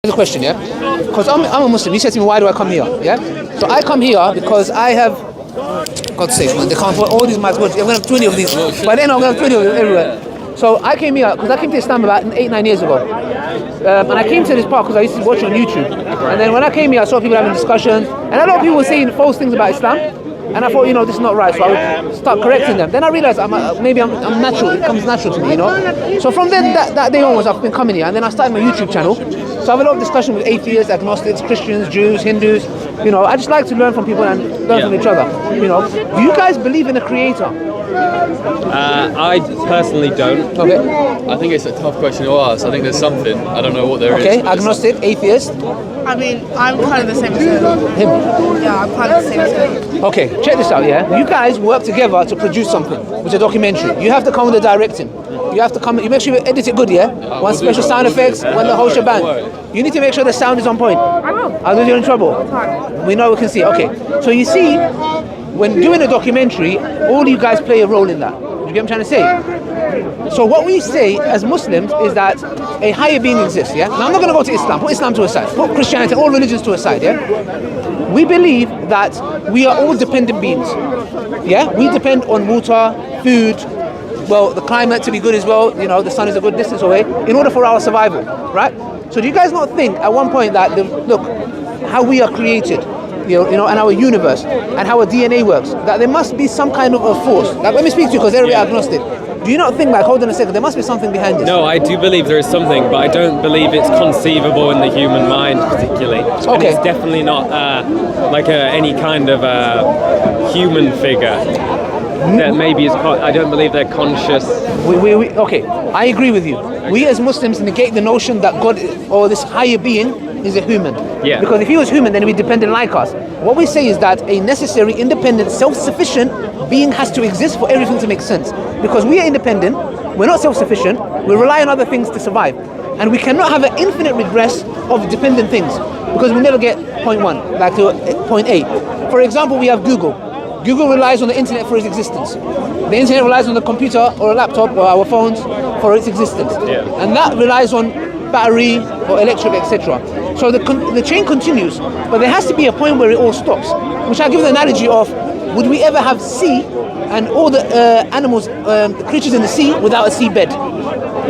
Here's a question, yeah? Because I'm a Muslim. You said to me, why do I come here? Yeah? So I come here because I have, God's sake, man, they can't put all these mics. I'm going to have 20 of these. But then I'm going to have 20 of them everywhere. So I came here because I came to Islam about 8-9 years ago. And I came to this park because I used to watch it on YouTube. And then when I came here, I saw people having discussions. And a lot of people were saying false things about Islam. And I thought, this is not right, so I would start correcting them. Then I realized maybe I'm natural, it comes natural to me, So from then, that day onwards, I've been coming here, and then I started my YouTube channel. So I have a lot of discussion with atheists, agnostics, Christians, Jews, Hindus. I just like to learn from people and learn from each other. Do you guys believe in a creator? I personally don't. Okay. I think it's a tough question to ask. I think there's something. I don't know what there is. Okay, agnostic, atheist. I mean, I'm kind of the same as him. Yeah, I'm kind of the same as him. Okay, check this out, yeah? You guys work together to produce something, which is a documentary. You have to come with the directing. You have to come, you make sure you edit it good, yeah? One special sound effects, one the whole shebang. You need to make sure the sound is on point. I will. Otherwise you're in trouble. We know we can see. Okay, so you see, when doing a documentary, all you guys play a role in that. Do you get what I'm trying to say? So what we say as Muslims is that a higher being exists, yeah? Now I'm not going to go to Islam, put Islam to a side, put Christianity, all religions to a side, yeah? We believe that we are all dependent beings, yeah? We depend on water, food, well, the climate to be good as well, the sun is a good distance away, in order for our survival, right? So do you guys not think at one point that, look, how we are created, and our universe, and how our DNA works, that there must be some kind of a force. Like, let me speak to you because they're agnostic. Do you not think, hold on a second, there must be something behind this? No, I do believe there is something, but I don't believe it's conceivable in the human mind particularly. Okay. And it's definitely not any kind of human figure that maybe is. I don't believe they're conscious. Okay, I agree with you. We as Muslims negate the notion that God or this higher being is a human. Yeah. Because if he was human, then he'd be dependent like us. What we say is that a necessary, independent, self-sufficient being has to exist for everything to make sense. Because we are independent, we're not self-sufficient, we rely on other things to survive. And we cannot have an infinite regress of dependent things because we never get point one, like to point A. For example, we have Google. Google relies on the internet for its existence. The internet relies on the computer or a laptop or our phones for its existence. Yeah. And that relies on battery or electric, etc. So the chain continues, but there has to be a point where it all stops. Which I give the analogy of, would we ever have sea and all the animals, the creatures in the sea without a seabed?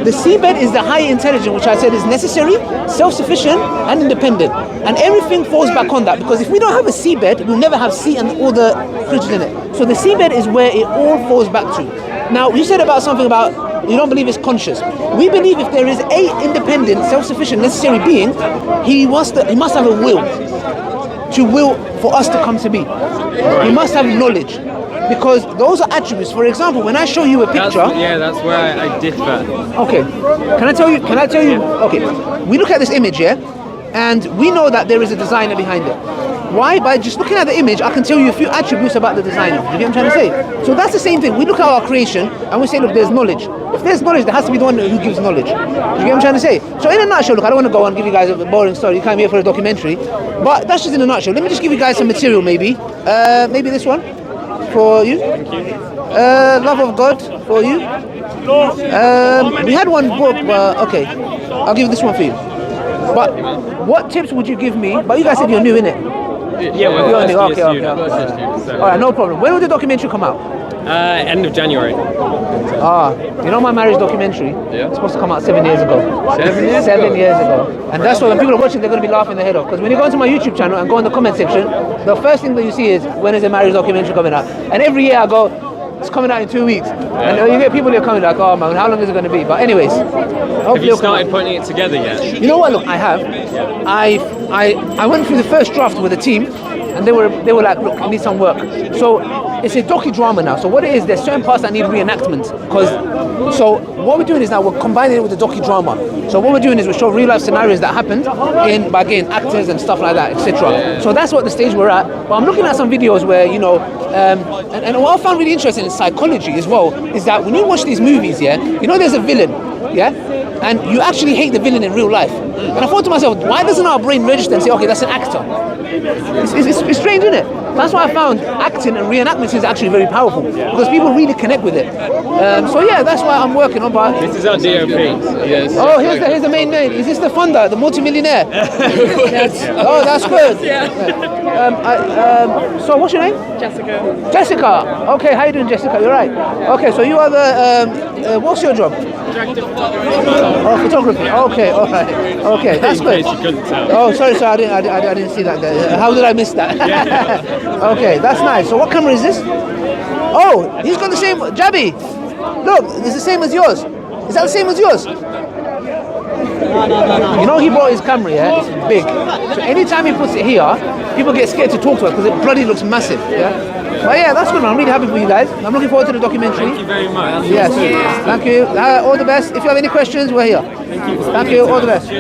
The seabed is the higher intelligence, which I said is necessary, self-sufficient and independent. And everything falls back on that, because if we don't have a seabed, we'll never have sea and all the creatures in it. So the seabed is where it all falls back to. Now, you said about something about you don't believe it's conscious. We believe if there is a independent, self-sufficient, necessary being, he must have a will for us to come to be. He must have knowledge. Because those are attributes. For example, when I show you a picture... That's where I differ. Okay. Can I tell you? Okay. We look at this image, yeah? And we know that there is a designer behind it. Why? By just looking at the image, I can tell you a few attributes about the designer. Do you get what I'm trying to say? So that's the same thing. We look at our creation and we say, look, there's knowledge. If there's knowledge, there has to be the one who gives knowledge. Do you get what I'm trying to say? So in a nutshell, look, I don't want to go on and give you guys a boring story. You came here for a documentary. But that's just in a nutshell. Let me just give you guys some material, maybe. Maybe this one. For you. Thank you. Love of God for you. We had one book, okay. I'll give this one for you. But what tips would you give me? But you guys said you're new, innit? Yeah, we're You're new. Okay. So. Alright, no problem. When will the documentary come out? End of January. You know my marriage documentary? Yeah. It's supposed to come out 7 years ago. 7 years 7 years ago. And that's what when people are watching, they're going to be laughing their head off. Because when you go into my YouTube channel and go in the comment section, the first thing that you see is, when is the marriage documentary coming out? And every year I go, it's coming out in 2 weeks. And you get people who are coming like, oh man, how long is it going to be? But anyways. Have you started putting it together yet? You know what? Look, I have. I went through the first draft with a team, and they were like, look, I need some work. So it's a docudrama now. So what it is, there's certain parts that need reenactment. So what we're doing is now we're combining it with the docudrama. So what we're doing is we show real life scenarios that happened by again actors and stuff like that, etc. So that's what the stage we're at. But I'm looking at some videos where and what I found really interesting in psychology as well is that when you watch these movies, there's a villain, and you actually hate the villain in real life. And I thought to myself, why doesn't our brain register and say, okay, that's an actor? It's strange, isn't it? That's why I found acting and reenactments is actually very powerful because people really connect with it. So yeah, that's why I'm working on. But This is our DOP. Yes. oh, here's the main man. Is this the funder, the multimillionaire? Yes. Oh, that's good. Yeah. So what's your name? Jessica. Jessica. Okay, how you doing, Jessica? You're right. Okay, so you are the what's your job? Director of photography. Oh, photography. Okay, all right. Okay, that's In good. case you couldn't tell. Oh, sorry, I didn't see that. How did I miss that? Okay, that's nice. So what camera is this? Oh, he's got the same. Jabby, look, it's the same as yours. Is that the same as yours? You know he brought his camera, yeah? It's big. So anytime he puts it here, people get scared to talk to it because it bloody looks massive, yeah? But yeah, that's good, man. I'm really happy for you guys. I'm looking forward to the documentary. Thank you very much. Yes. Thank you. All the best. If you have any questions, we're here. Thank you. All the best.